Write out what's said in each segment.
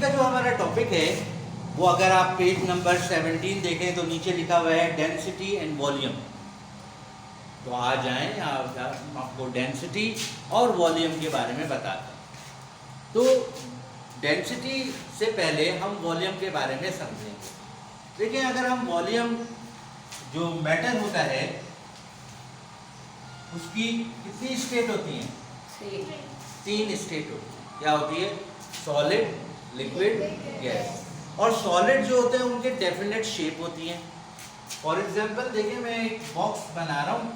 का जो हमारा टॉपिक है वो अगर आप पेज नंबर 17 देखें तो नीचे लिखा हुआ है डेंसिटी एंड वॉल्यूम। तो आ जाएं, आपको डेंसिटी और वॉल्यूम के बारे में बताते हैं। तो डेंसिटी से पहले हम वॉल्यूम के बारे में समझेंगे। देखिए, अगर हम वॉल्यूम जो मैटर होता है उसकी कितनी स्टेट होती हैं? 3 स्टेट होती है। क्या होती है? Solid, liquid, gas. और सॉलिड जो होते हैं उनके डेफिनेट शेप होती हैं। फॉर एग्जांपल देखिए, मैं एक बॉक्स बना रहा हूं।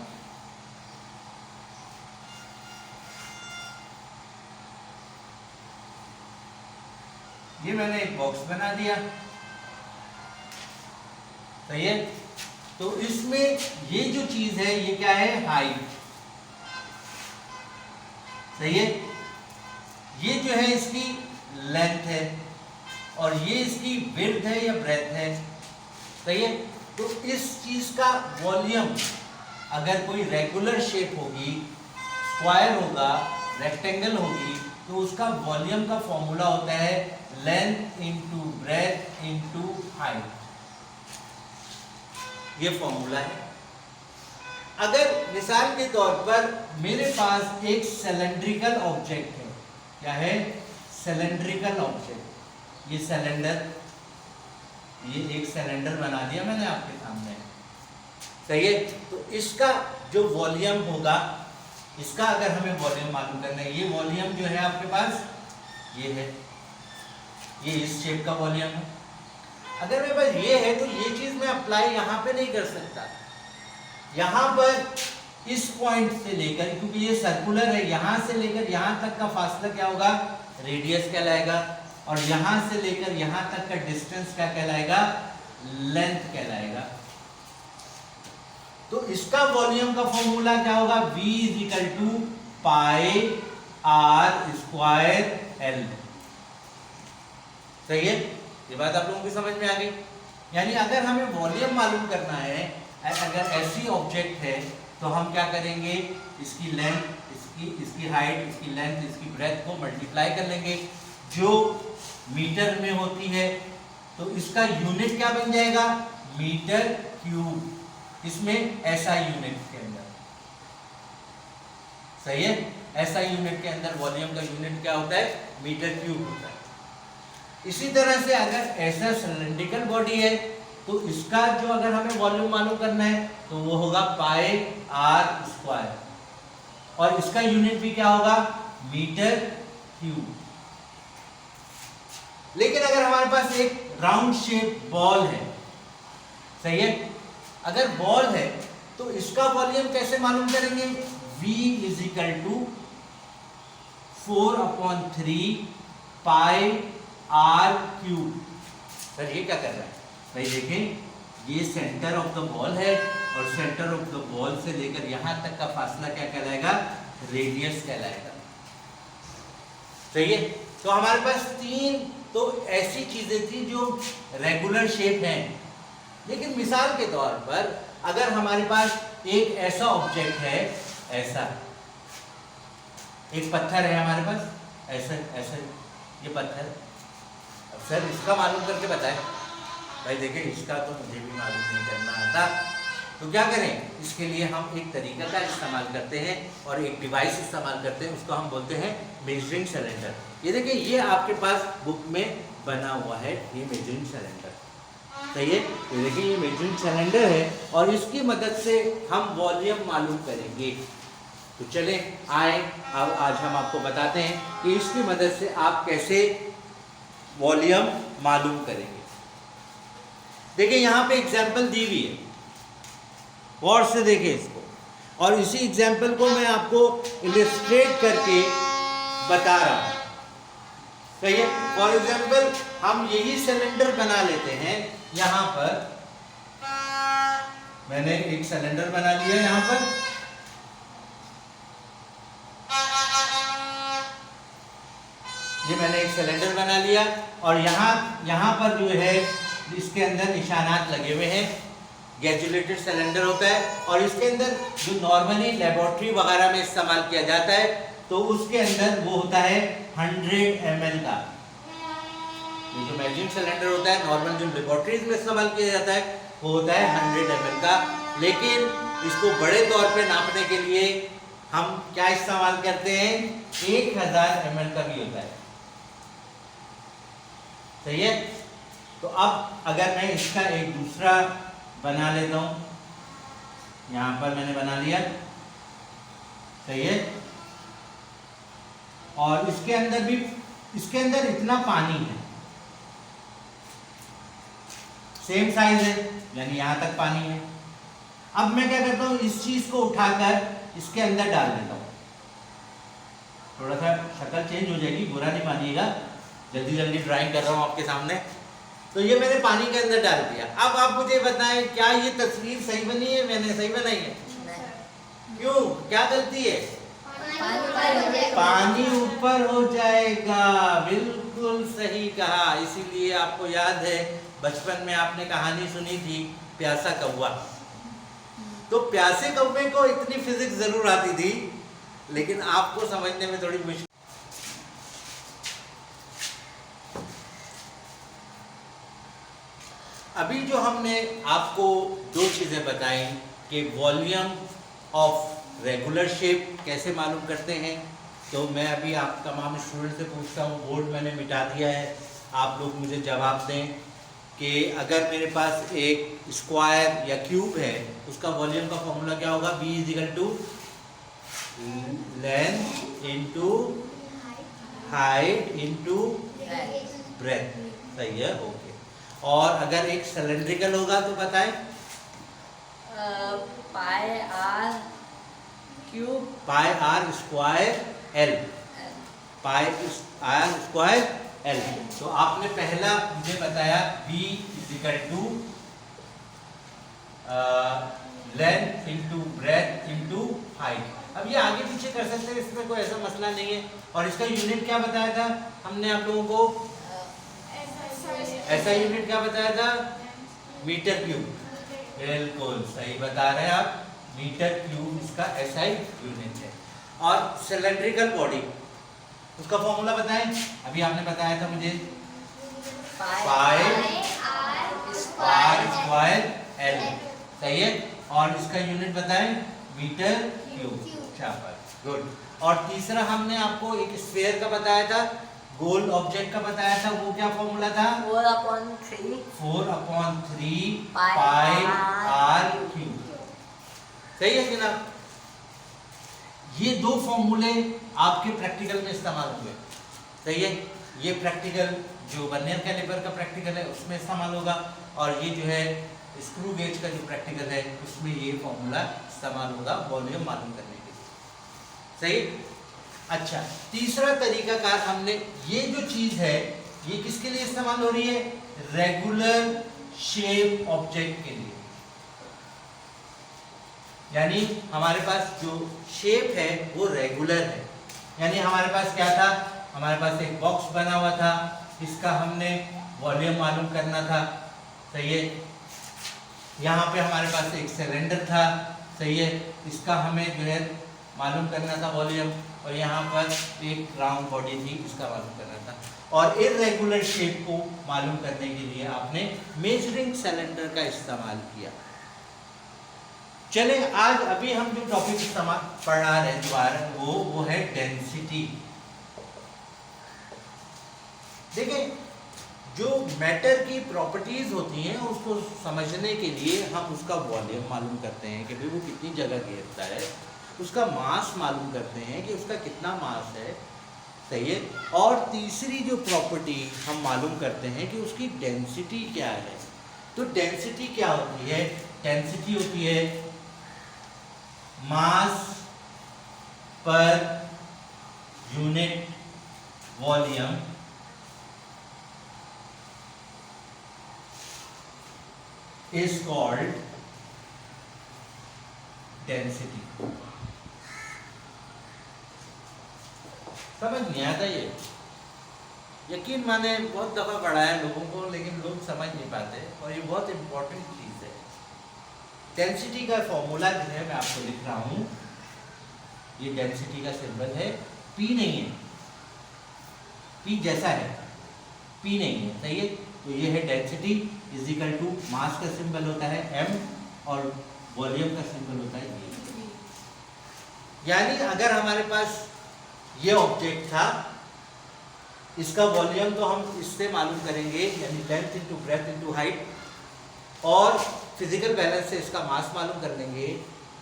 ये मैंने एक बॉक्स बना दिया, सही है। तो इसमें ये जो चीज है ये क्या है? हाइट, सही है। ये जो है इसकी लेंथ है और ये इसकी विड्थ है या ब्रेथ है, सही है। तो इस चीज का वॉल्यूम अगर कोई रेगुलर शेप होगी, स्क्वायर होगा, रेक्टेंगल होगी, तो उसका वॉल्यूम का फॉर्मूला होता है length into breadth into height. ये फॉर्मूला है। अगर मिसाल के तौर पर मेरे पास एक सिलेंड्रिकल ऑब्जेक्ट है, क्या है? Cylindrical object. ये सिलेंडर, ये एक सिलेंडर बना दिया मैंने आपके सामने, सही है। तो इसका जो वॉल्यूम होगा, इसका अगर हमें वॉल्यूम मालूम करना है, ये वॉल्यूम जो है आपके पास ये है, ये इस शेप का वॉल्यूम है। अगर मेरे पास ये है तो ये चीज मैं अप्लाई यहां पे नहीं कर सकता। यहां पर इस पॉइंट से लेकर, क्योंकि ये सर्कुलर है, यहां से लेकर यहां तक का फासला क्या होगा? रेडियस कहलाएगा। और यहां से लेकर यहां तक का डिस्टेंस क्या कहलाएगा? लेंथ कहलाएगा। तो इसका वॉल्यूम का फॉर्मूला क्या होगा? V = पाई r स्क्वायर L, सही है। ये बात आप लोगों की समझ में आ गई। यानी अगर हमें वॉल्यूम मालूम करना है, अगर ऐसी ऑब्जेक्ट है, तो हम क्या करेंगे? इसकी लेंथ, इसकी हाइट, इसकी लेंथ, इसकी ब्रेथ को मल्टीप्लाई कर लेंगे, जो मीटर में होती है। तो इसका यूनिट क्या बन जाएगा? Metre cube. इसमें SI यूनिट के अंदर, सही है। SI यूनिट के अंदर वॉल्यूम का यूनिट क्या होता है? मीटर क्यूब होता है। इसी तरह से अगर ऐसा सिलेंड्रिकल बॉडी है तो इसका जो अगर हमें वॉल्यूम मालूम करना है तो वो होगा पाई r स्क्वायर, और इसका यूनिट भी क्या होगा? Metre cube. लेकिन अगर हमारे पास एक राउंड शेप बॉल है, सही है, अगर बॉल है तो इसका वॉल्यूम कैसे मालूम करेंगे? V = 4/3 pi r cube. Sir ये क्या कर रहा है भाई? देखें, ये सेंटर ऑफ द बॉल है और सेंटर ऑफ द बॉल से लेकर यहां तक का फासला क्या कहलाएगा? रेडियस कहलाएगा, सही है। तो हमारे पास 3 तो ऐसी चीजें थी जो रेगुलर शेप हैं। लेकिन मिसाल के तौर पर अगर हमारे पास एक ऐसा ऑब्जेक्ट है, ऐसा एक पत्थर है हमारे पास, ऐसा ऐसा ये पत्थर। अब सर इसका मालूम करके बताएं। भाई देखिए, इसका तो मुझे भी मालूम नहीं करना आता, तो क्या करें? इसके लिए हम एक तरीका का इस्तेमाल करते हैं और एक डिवाइस इस्तेमाल करते हैं, उसको हम बोलते हैं मेजरिंग सिलेंडर। ये देखिए, ये आपके पास बुक में बना हुआ है, ये मेजरिंग सिलेंडर, सही है। ये देखिए, ये मेजरिंग सिलेंडर है और इसकी मदद से हम वॉल्यूम मालूम करेंगे। तो चलें आए, अब आज हम आपको बताते हैं कि इसकी मदद से आप कैसे वॉल्यूम मालूम करेंगे। देखिए, यहाँ पे एग्जाम्पल दी हुई है, गौर से देखिए इसको, और इसी एग्जाम्पल को मैं आपको इलिस्ट्रेट करके बता रहा हूँ, सही है। फॉर एग्जाम्पल हम यही सिलेंडर बना लेते हैं। यहाँ पर मैंने एक सिलेंडर बना लिया, यहाँ पर ये मैंने एक सिलेंडर बना लिया और यहाँ पर जो है इसके अंदर निशानात लगे हुए हैं। गैजुलेटेड सिलेंडर होता है और इसके अंदर जो नॉर्मली लेबोरेटरी वगैरह में इस्तेमाल किया जाता है तो उसके अंदर वो होता है 100 ml का, ये जो मैगजीन सिलेंडर होता है नॉर्मल जो लेबोरेटरीज में इस्तेमाल किया जाता है वो होता है 100 ml का, लेकिन इसको बड़े तौर पे नापने के लिए हम क्या इस्तेमाल करते हैं, 1000 ml का भी होता है। सही है। तो अब अगर मैं इसका एक दूसरा बना लेता हूं, यहां पर मैंने बना लिया, सही है, और इसके अंदर इतना पानी है, सेम साइज है, यानी यहां तक पानी है। अब मैं क्या करता हूं, इस चीज को उठाकर इसके अंदर डाल देता हूं। थोड़ा सा शक्ल चेंज हो जाएगी, बुरा नहीं मानिएगा, जल्दी जल्दी ड्राइंग कर रहा हूं आपके सामने। तो ये मैंने पानी के अंदर डाल दिया। अब आप मुझे बताएं क्या ये तस्वीर सही बनी है, मैंने सही बनाई है? क्यों, क्या गलती है? पानी ऊपर हो जाएगा, बिल्कुल सही कहा। इसीलिए आपको याद है बचपन में आपने कहानी सुनी थी प्यासा कौवा। तो प्यासे कौवे को इतनी फिजिक्स जरूर आती थी, लेकिन आपको समझने में थोड़ी मुश्किल। अभी जो हमने आपको दो चीजें बताई कि वॉल्यूम ऑफ रेगुलर शेप कैसे मालूम करते हैं, तो मैं अभी आप तमाम स्टूडेंट से पूछता हूँ, बोर्ड मैंने मिटा दिया है, आप लोग मुझे जवाब दें कि अगर मेरे पास एक स्क्वायर या क्यूब है, उसका वॉल्यूम का फॉर्मूला क्या होगा? B = length into height into breadth. सही है, ओके। और अगर एक सिलेंड्रिकल होगा तो बताएं? Pi r cube, pi r square l, pi r square l. तो आपने पहला मुझे बताया B = length into breadth into height. अब ये आगे पीछे कर सकते हैं, इसमें कोई ऐसा मसला नहीं है। और इसका यूनिट क्या बताया था हमने आप लोगों को? ऐसा यूनिट क्या बताया था? Metre cube. बिल्कुल सही बता रहे हैं आप, मीटर क्यूब इसका SI यूनिट है। और सिलेंड्रिकल बॉडी, उसका फॉर्मूला बताएं। अभी आपने बताया था मुझे, पाई आर स्क्वायर एल। सही है। और इसका यूनिट बताएं? Metre cube. शाबाश, गुड। और तीसरा हमने आपको एक स्फीयर का बताया था, गोल ऑब्जेक्ट का बताया था, वो क्या फॉर्मूला था? 4/3 पाई आर क्यूब। सही है कि ना? ये दो फॉर्मूले आपके प्रैक्टिकल में इस्तेमाल हुए। सही है। ये प्रैक्टिकल जो वर्नियर कैलिपर का प्रैक्टिकल है उसमें इस्तेमाल होगा, और ये जो है स्क्रू गेज का जो प्रैक्टिकल है उसमें ये फॉर्मूला इस्तेमाल होगा वॉल्यूम मालूम करने के लिए। सही। अच्छा, तीसरा तरीकाकार हमने, ये जो चीज है ये किसके लिए इस्तेमाल हो रही है? रेगुलर शेप ऑब्जेक्ट के लिए। यानी हमारे पास जो शेप है वो रेगुलर है। यानी हमारे पास क्या था? हमारे पास एक बॉक्स बना हुआ था, इसका हमने वॉल्यूम मालूम करना था। सही है। यहाँ पे हमारे पास एक सिलेंडर था। सही है। इसका हमें जो है मालूम करना था वॉल्यूम, और यहाँ पर एक राउंड बॉडी थी, इसका मालूम करना था। और इर्रेगुलर शेप को मालूम करने के लिए आपने मेजरिंग सिलेंडर का इस्तेमाल किया। चले, आज अभी हम जो टॉपिक इस्तेमाल पढ़ा रहे दोबारा वो है डेंसिटी। देखिए, जो मैटर की प्रॉपर्टीज होती हैं उसको समझने के लिए हम उसका वॉल्यूम मालूम करते हैं कि भाई वो कितनी जगह घेरता है, उसका मास मालूम करते हैं कि उसका कितना मास है। सही है। और तीसरी जो प्रॉपर्टी हम मालूम करते हैं कि उसकी डेंसिटी क्या है। तो डेंसिटी क्या होती है? डेंसिटी होती है मास पर unit volume is called density। समझ नहीं आता ये? यकीन माने बहुत दफा पढ़ा है लोगों को, लेकिन लोग समझ नहीं पाते, और ये बहुत इंपॉर्टेंट चीज है। डेंसिटी का फॉर्मूला जो है मैं आपको लिख रहा हूं, ये डेंसिटी का सिंबल है, P नहीं है, P जैसा है, P नहीं है, सही है। तो ये है density is equal to mass का सिंबल होता है m और वॉल्यूम का सिंबल होता है ये। यानी अगर हमारे पास ये ऑब्जेक्ट था, इसका वॉल्यूम तो हम इससे मालूम करेंगे, यानी length into breadth into height, और फिजिकल बैलेंस से इसका मास मालूम कर लेंगे।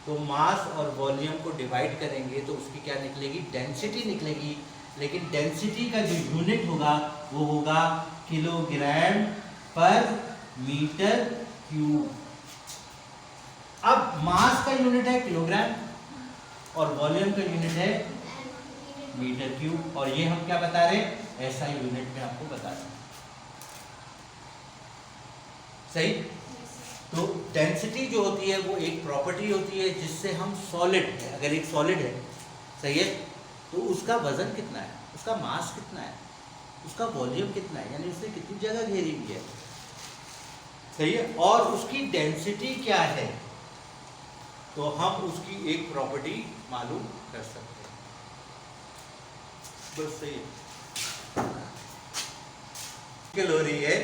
तो मास और वॉल्यूम को डिवाइड करेंगे तो उसकी क्या निकलेगी, डेंसिटी निकलेगी। लेकिन डेंसिटी का जो यूनिट होगा वो होगा किलोग्राम पर मीटर क्यूब। अब मास का यूनिट है किलोग्राम और वॉल्यूम का यूनिट है मीटर क्यूब, और ये हम क्या बता रहे हैं, ऐसा यूनिट में आपको बता रहे हैं, सही। तो डेंसिटी जो होती है वो एक प्रॉपर्टी होती है जिससे हम सॉलिड है, अगर एक सॉलिड है, सही है, तो उसका वजन कितना है, उसका मास कितना है, उसका वॉल्यूम कितना है, यानी उसने कितनी जगह घेरी हुई है, सही है, और उसकी डेंसिटी क्या है, तो हम उसकी एक प्रॉपर्टी मालूम कर सकते हैं, बस सही है। हो रही है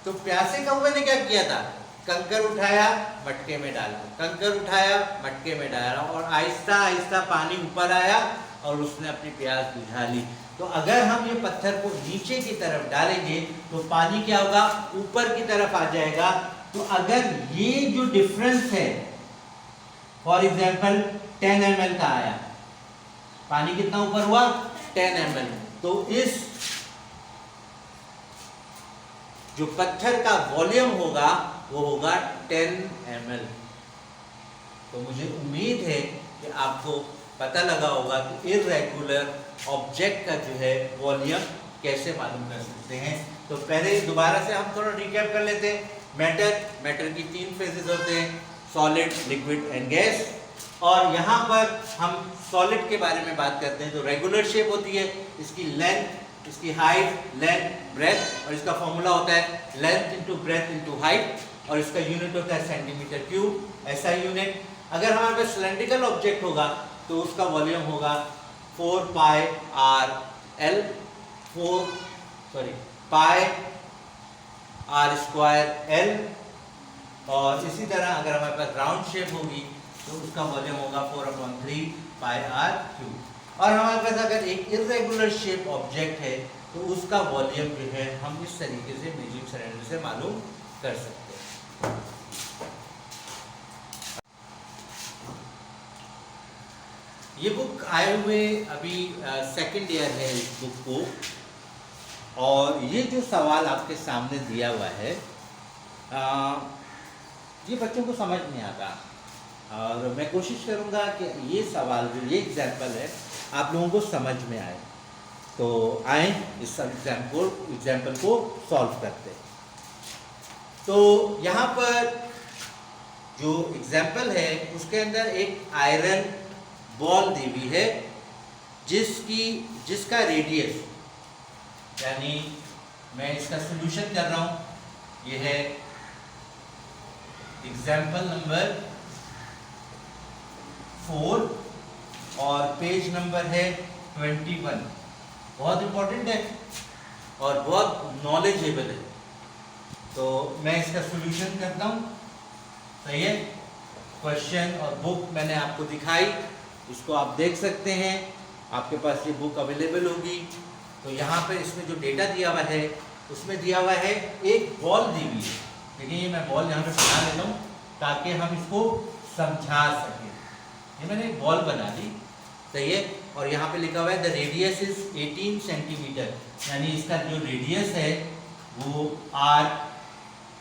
तो प्यासे कौवे ने क्या किया था, कंकर उठाया मटके में डाला, कंकर उठाया मटके में डाला, और आहिस्ता आहिस्ता पानी ऊपर आया और उसने अपनी प्यास बुझा ली। तो अगर हम ये पत्थर को नीचे की तरफ डालेंगे तो पानी क्या होगा, ऊपर की तरफ आ जाएगा। तो अगर ये जो डिफरेंस है, फॉर एग्जाम्पल 10 ml का आया, पानी कितना ऊपर हुआ, 10 ml, तो इस जो पत्थर का वॉल्यूम होगा वो होगा 10 ml। तो मुझे उम्मीद है कि आपको पता लगा होगा कि इर्रेगुलर ऑब्जेक्ट का जो है वॉल्यूम कैसे मालूम कर सकते हैं। तो पहले दोबारा से हम थोड़ा रिकैप कर लेते हैं। मैटर की 3 फेजेस होते हैं, सॉलिड, लिक्विड एंड गैस। और यहाँ पर हम सॉलिड के बारे में बात करते हैं तो रेगुलर शेप होती है, इसकी लेंथ, इसकी हाइट, लेंथ, ब्रेथ, और इसका फॉर्मूला होता है length into breadth into height, और इसका यूनिट होता है सेंटीमीटर क्यूब, ऐसा यूनिट। अगर हमारे पास सिलेंड्रिकल ऑब्जेक्ट होगा तो उसका वॉल्यूम होगा 4 pi r l, pi r square l. और इसी तरह अगर हमारे पास राउंड शेप होगी तो उसका वॉल्यूम होगा 4/3 पाई आर क्यूब। और हमारे पास अगर एक इर्रेगुलर शेप ऑब्जेक्ट है तो उसका वॉल्यूम जो है हम इस तरीके से मैजिक सिलेंडर से मालूम कर सकते हैं। ये बुक आए हुए अभी 2nd ईयर है इस बुक को, और ये जो सवाल आपके सामने दिया हुआ है ये बच्चों को समझ नहीं आता, और मैं कोशिश करूँगा कि ये सवाल जो ये एग्जाम्पल है आप लोगों को समझ में आए। तो आए इस एग्जाम्पल को सॉल्व करते हैं। तो यहाँ पर जो एग्जाम्पल है उसके अंदर एक आयरन बॉल दी हुई है जिसका रेडियस, यानी मैं इसका सॉल्यूशन कर रहा हूँ, ये है एग्जाम्पल नंबर 4 और पेज नंबर है 21। बहुत इंपॉर्टेंट है और बहुत नॉलेजेबल है। तो मैं इसका सॉल्यूशन करता हूँ, सही है। क्वेश्चन और बुक मैंने आपको दिखाई, इसको आप देख सकते हैं, आपके पास ये बुक अवेलेबल होगी। तो यहाँ पे इसमें जो डेटा दिया हुआ है उसमें दिया हुआ है एक बॉल दी हुई है। देखिए ये मैं बॉल यहाँ पे बना लेता हूँ ताकि हम इसको समझा सकें। ये मैंने एक बॉल बना दी, सही है। और यहाँ पे लिखा हुआ है द रेडियस इज 18 सेंटीमीटर, यानी इसका जो रेडियस है वो आर,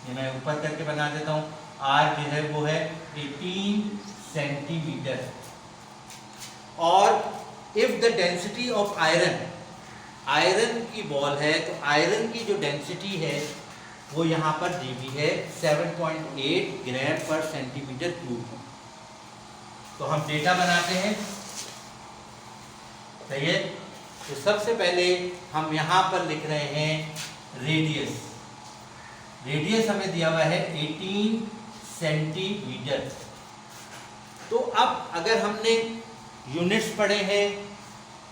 ये मैं ऊपर करके बना देता हूँ, आर जो है वो है 18 सेंटीमीटर। और if the density of iron की बॉल है तो आयरन की जो डेंसिटी है वो यहाँ पर दी हुई है 7.8 ग्राम पर सेंटीमीटर क्यूब। तो हम डेटा बनाते हैं, सही है। तो सबसे पहले हम यहाँ पर लिख रहे हैं रेडियस हमें दिया हुआ है 18 सेंटीमीटर। तो अब अगर हमने यूनिट्स पढ़े हैं,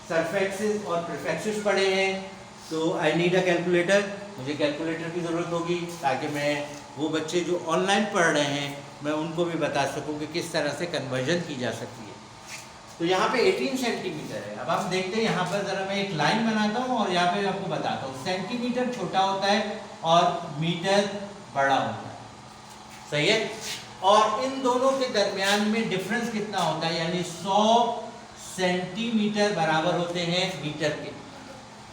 सरफेक्सेस और प्रीफिक्सेस पढ़े हैं, तो आई नीड अ कैलकुलेटर, मुझे कैलकुलेटर की ज़रूरत होगी ताकि मैं वो बच्चे जो ऑनलाइन पढ़ रहे हैं मैं उनको भी बता सकूं कि किस तरह से कन्वर्जन की जा सकती है। तो यहाँ पे 18 सेंटीमीटर है। अब आप देखते हैं यहाँ पर ज़रा मैं एक लाइन बनाता हूँ और यहाँ पे आपको बताता हूँ। सेंटीमीटर छोटा होता है और मीटर बड़ा होता है, सही है। और इन दोनों के दरमियान में डिफरेंस कितना होता है, यानी 100 सेंटीमीटर बराबर होते हैं मीटर के।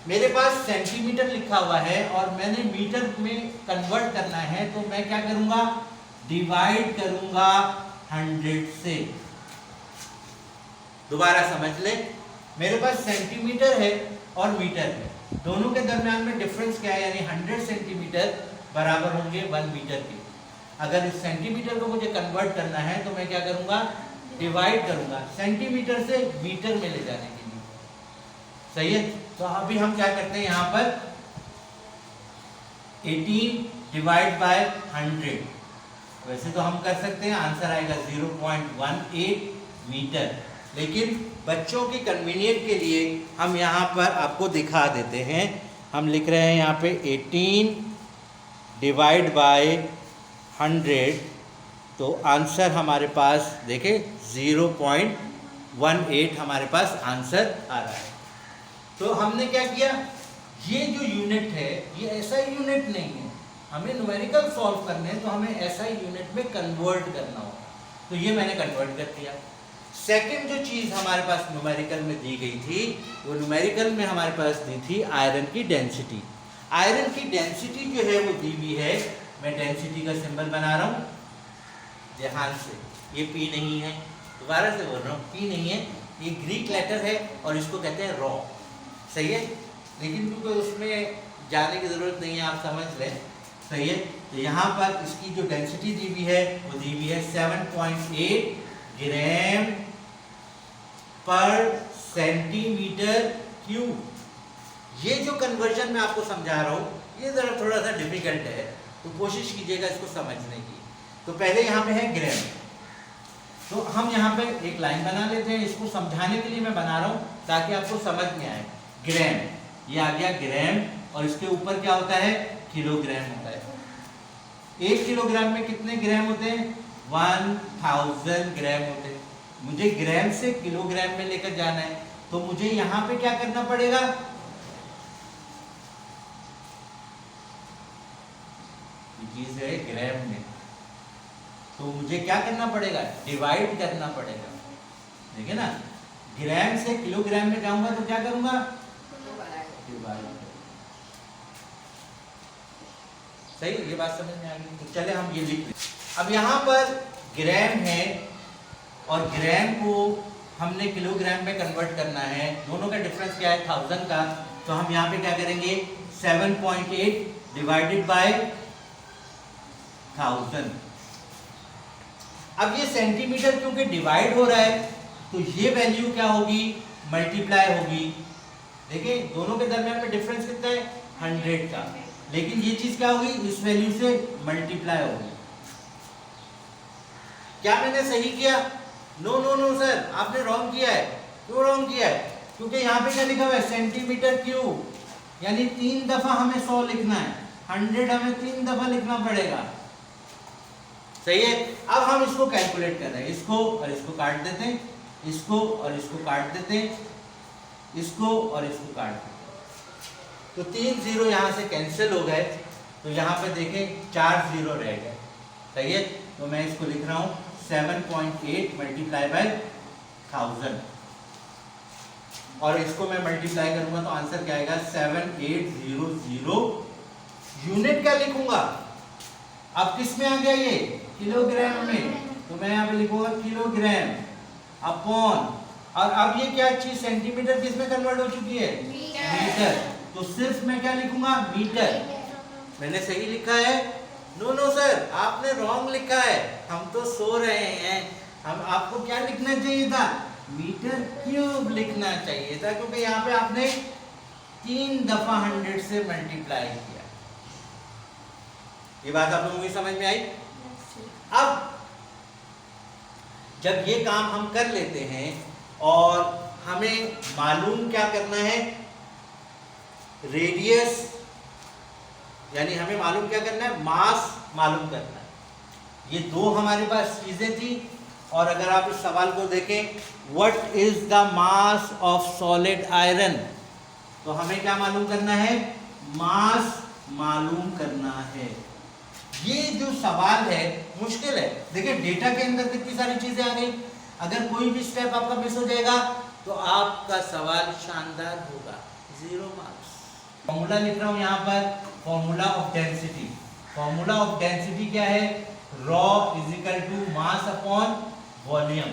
मेरे पास सेंटीमीटर लिखा हुआ है और मैंने मीटर में कन्वर्ट करना है, तो मैं क्या करूंगा, डिवाइड करूंगा 100 से। दोबारा समझ ले, मेरे पास सेंटीमीटर है और मीटर है, दोनों के दरमियान में डिफरेंस क्या है, यानी 100 सेंटीमीटर बराबर होंगे 1 मीटर के। अगर इस सेंटीमीटर को मुझे कन्वर्ट करना है तो मैं क्या करूंगा, डिवाइड करूंगा सेंटीमीटर से मीटर में ले जाने के लिए, सही है। तो अभी हम क्या करते हैं, यहाँ पर 18 डिवाइड बाय 100, वैसे तो हम कर सकते हैं, आंसर आएगा 0.18 मीटर, लेकिन बच्चों की कन्वीनियंट के लिए हम यहाँ पर आपको दिखा देते हैं। हम लिख रहे हैं यहाँ पे 18 डिवाइड बाय 100, तो आंसर हमारे पास देखें 0.18 हमारे पास आंसर आ रहा है। तो हमने क्या किया, ये जो यूनिट है ये ऐसा यूनिट नहीं है, हमें न्यूमेरिकल सॉल्व करने हैं तो हमें ऐसा यूनिट में कन्वर्ट करना होगा, तो ये मैंने कन्वर्ट कर दिया। सेकंड जो चीज़ हमारे पास न्यूमेरिकल में दी गई थी, वो न्यूमेरिकल में हमारे पास दी थी आयरन की डेंसिटी। आयरन की डेंसिटी जो है वो दी हुई है, मैं डेंसिटी का सिंबल बना रहा हूँ ध्यान से, ये पी नहीं है, दोबारा से बोल रहा हूँ, पी नहीं है, ये ग्रीक लेटर है और इसको कहते हैं रॉ, सही है। लेकिन क्योंकि उसमें जाने की ज़रूरत नहीं है, आप समझ लें, सही है। तो यहाँ पर इसकी जो डेंसिटी दी हुई है वो दी हुई है 7.8 ग्राम पर सेंटीमीटर क्यूब। ये जो कन्वर्जन मैं आपको समझा रहा हूँ ये ज़रा थोड़ा सा डिफिकल्ट है, तो कोशिश कीजिएगा इसको समझने की। तो पहले यहाँ पे है ग्राम, तो हम यहाँ पे एक लाइन बना लेते हैं, इसको समझाने के लिए मैं बना रहा हूँ ताकि आपको समझ में आए। ग्राम, ये आ गया ग्राम, और इसके ऊपर क्या होता है, किलोग्राम होता है। 1 किलोग्राम में कितने ग्राम होते हैं, 1000 ग्राम होते हैं। मुझे ग्राम से किलोग्राम में लेकर जाना है, तो मुझे यहाँ पे क्या करना पड़ेगा, चीज है ग्राम में, तो मुझे क्या करना पड़ेगा, डिवाइड करना पड़ेगा। देखिए ना, ग्राम से किलोग्राम में जाऊंगा तो क्या करूंगा, डिवाइड। सही, ये बात समझ में आ गई। तो चले हम ये लिख लें। अब यहाँ पर ग्राम है और ग्राम को हमने किलोग्राम में कन्वर्ट करना है, दोनों का डिफरेंस क्या है, 1000 का। तो हम यहाँ पे क्या करेंगे, 7.8 डिवाइडेड बाय 1000। अब ये सेंटीमीटर क्योंकि डिवाइड हो रहा है तो ये वैल्यू क्या होगी, मल्टीप्लाई होगी। देखिए दोनों के दरमियान में डिफरेंस कितना है, 100 का, लेकिन ये चीज क्या होगी, इस वैल्यू से मल्टीप्लाई होगी। क्या मैंने सही किया, नो नो नो सर, आपने रॉन्ग किया है। क्यों रॉन्ग किया है, क्योंकि यहाँ पे क्या लिखा हुआ है, सेंटीमीटर क्यूब, यानी 3 दफा हमें 100 लिखना है, 100 हमें 3 दफा लिखना पड़ेगा, सही है। अब हम इसको कैलकुलेट कर रहे हैं, इसको और इसको काट देते हैं, इसको और इसको काट देते हैं, इसको और इसको काट देते हैं, तो 3 जीरो यहाँ से कैंसिल हो गए, तो यहाँ पे देखें 4 जीरो रह गए, सही है। तो मैं इसको लिख रहा हूँ 7.8 मल्टीप्लाई बाय 1000, और इसको मैं मल्टीप्लाई करूंगा तो आंसर क्या आएगा, 7800। यूनिट क्या लिखूंगा, अब किस में आ गया ये, किलोग्राम में, तो मैं यहाँ पे लिखूंगा किलोग्राम अपॉन, और अब ये क्या चीज सेंटीमीटर किस में कन्वर्ट हो चुकी है, मीटर, तो सिर्फ मैं क्या लिखूंगा, मीटर। मैंने सही लिखा है, नो नो सर आपने रॉन्ग लिखा है, हम तो सो रहे हैं, हम आपको क्या लिखना चाहिए था, मीटर क्यूब लिखना चाहिए था, क्योंकि यहाँ पे आपने 3 दफा 100 से मल्टीप्लाई किया। ये बात आप लोगों की समझ में आई। अब जब ये काम हम कर लेते हैं और हमें मालूम क्या करना है, रेडियस, यानी हमें मालूम क्या करना है, मास मालूम करना है। ये दो हमारे पास चीजें थी। और अगर आप इस सवाल को देखें, what is the mass of solid iron, तो हमें क्या मालूम करना है, मास मालूम करना है। ये जो सवाल है मुश्किल है। देखिए डेटा के अंदर कितनी सारी चीजें आ गई, अगर कोई भी स्टेप आपका मिस हो जाएगा तो आपका सवाल शानदार होगा, 0 मार्क्स। फॉर्मूला लिख रहा हूं यहां पर, formula of density. Formula of density क्या है, rho is equal to mass upon volume,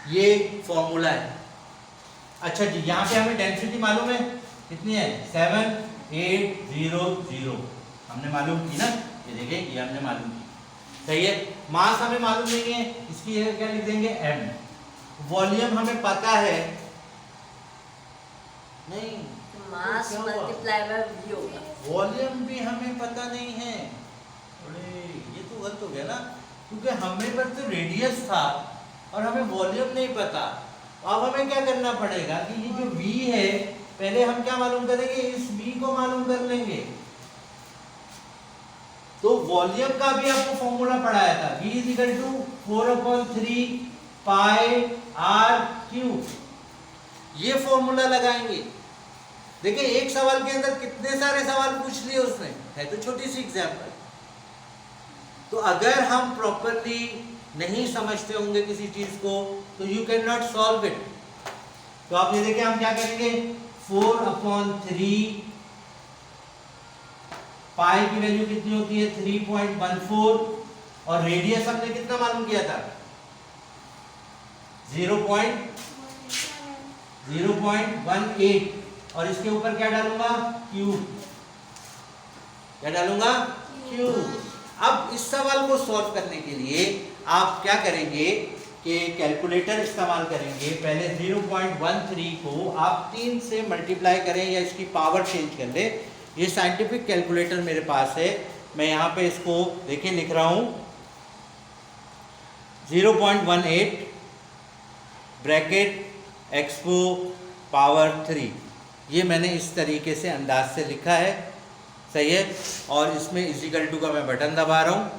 ये फॉर्मूला है। अच्छा जी, यहां पे हमें डेंसिटी मालूम है कितनी है, 7800 हमने मालूम की ना, ये देखिए ये हमने मालूम की, सही है। मास हमें मालूम नहीं है, इसकी जगह क्या लिख देंगे, m। वॉल्यूम हमें पता है नहीं, मास मल्टीप्लाई बाय v होगा। वॉल्यूम भी हमें पता नहीं है। अरे ये तो गलत हो गया ना, क्योंकि हमें पर तो रेडियस था और हमें वॉल्यूम नहीं पता। अब हमें क्या करना पड़ेगा कि ये जो v है, पहले हम क्या मालूम करेंगे, इस v को मालूम कर लेंगे। तो वॉल्यूम का भी आपको फॉर्मूला पढ़ाया था, v is equal to 4/3 pi r cube, ये फॉर्मूला लगाएंगे। देखिए एक सवाल के अंदर कितने सारे सवाल पूछ लिए उसने, है तो छोटी सी एग्जाम्पल। तो अगर हम प्रॉपरली नहीं समझते होंगे किसी चीज को तो you can not solve it. तो आप ये देखिए हम क्या करेंगे, 4/3 पाई की वैल्यू कितनी होती है, 3.14, और रेडियस हमने कितना मालूम किया था, 0.18, और इसके ऊपर क्या डालूंगा, क्यूब, क्या डालूंगा, क्यूब। अब इस सवाल को सॉल्व करने के लिए आप क्या करेंगे कि कैलकुलेटर इस्तेमाल करेंगे। पहले 0.13 को आप 3 से मल्टीप्लाई करें या इसकी पावर चेंज कर ले। ये साइंटिफिक कैलकुलेटर मेरे पास है, मैं यहाँ पे इसको देखिए लिख रहा हूँ, 0.18 ब्रैकेट एक्सपो पावर 3, ये मैंने इस तरीके से अंदाज से लिखा है, सही है। और इसमें इजिकल टू का मैं बटन दबा रहा हूँ,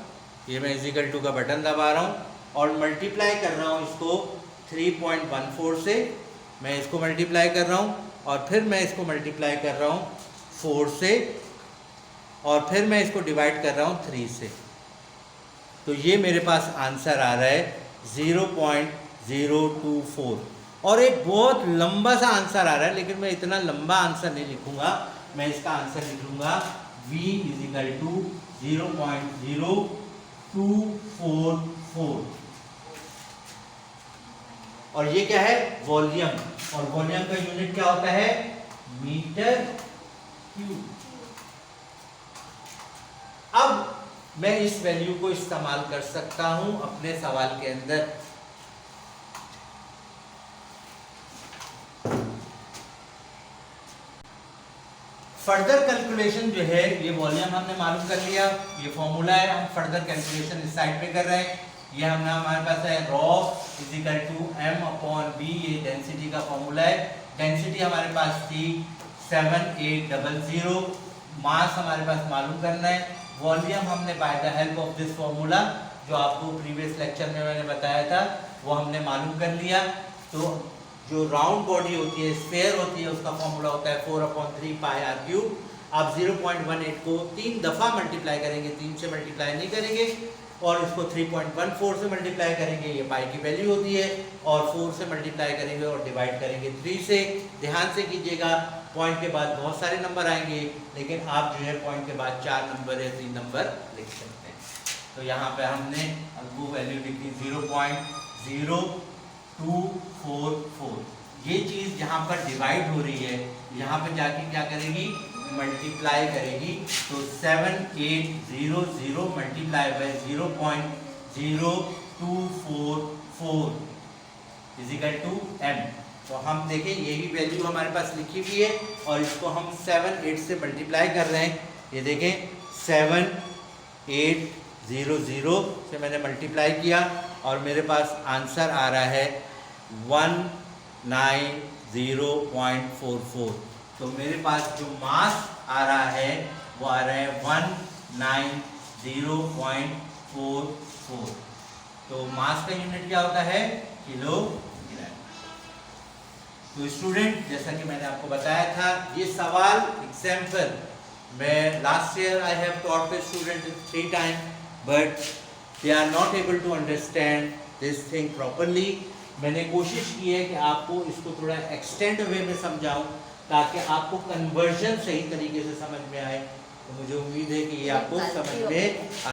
ये मैं इजिकल टू का बटन दबा रहा हूँ और मल्टीप्लाई कर रहा हूँ इसको 3.14 से, मैं इसको मल्टीप्लाई कर रहा हूँ और फिर मैं इसको मल्टीप्लाई कर रहा हूँ 4 से, और फिर मैं इसको डिवाइड कर रहा हूँ 3 से। तो ये मेरे पास आंसर आ रहा है 0.024, और एक बहुत लंबा सा आंसर आ रहा है, लेकिन मैं इतना लंबा आंसर नहीं लिखूंगा, मैं इसका आंसर लिख लूंगा v इज इक्वल टू 0.0244, और ये क्या है, वॉल्यूम, और वॉल्यूम का यूनिट क्या होता है, मीटर क्यूब। अब मैं इस वैल्यू को इस्तेमाल कर सकता हूं अपने सवाल के अंदर। फर्दर कैलकुलेशन जो है, ये वॉल्यूम हमने मालूम कर लिया, ये फॉर्मूला है, हम फर्दर कैलकुलेशन इस साइड पे कर रहे हैं। ये हमने हमारे पास है rho is equal to m/b, ये डेंसिटी का फॉर्मूला है। डेंसिटी हमारे पास थी 7800, मास हमारे पास मालूम करना है, वॉल्यूम हमने by the help of this formula जो आपको प्रीवियस लेक्चर में मैंने बताया था वो हमने मालूम कर लिया। तो जो राउंड बॉडी होती है, स्फेयर होती है, उसका फॉर्मूला होता है 4/3 पाई r क्यूब। आप 0.18 को 3 दफ़ा मल्टीप्लाई करेंगे, 3 से मल्टीप्लाई नहीं करेंगे, और इसको 3.14 से मल्टीप्लाई करेंगे, ये पाई की वैल्यू होती है, और 4 से मल्टीप्लाई करेंगे और डिवाइड करेंगे 3 से। ध्यान से कीजिएगा, पॉइंट के बाद बहुत सारे नंबर आएंगे, लेकिन आप जो है पॉइंट के बाद 4 नंबर या 3 नंबर लिख सकते हैं। तो यहाँ पे हमने अब वो वैल्यू लिखी 0.0244। ये चीज़ जहाँ पर डिवाइड हो रही है, यहाँ पे जाके क्या करेगी, मल्टीप्लाई करेगी। तो 7800 multiply by 0.0244 equal to m। तो हम देखें यही वैल्यू हमारे पास लिखी हुई है, और इसको हम 78 से मल्टीप्लाई कर रहे हैं। ये देखें 7800 से मैंने मल्टीप्लाई किया और मेरे पास आंसर आ रहा है 190.44। तो मेरे पास जो मास आ रहा है वो आ रहा है 190.44। तो मास का यूनिट क्या होता है? किलोग्राम। तो स्टूडेंट, जैसा कि मैंने आपको बताया था, ये सवाल एग्जाम्पल मैं last year I have taught the student 3 time but they are not able to understand this thing properly. मैंने कोशिश की है कि आपको इसको थोड़ा एक्सटेंड वे में समझाऊं ताकि आपको कन्वर्जन सही तरीके से समझ में आए। तो मुझे उम्मीद है कि ये आपको समझ में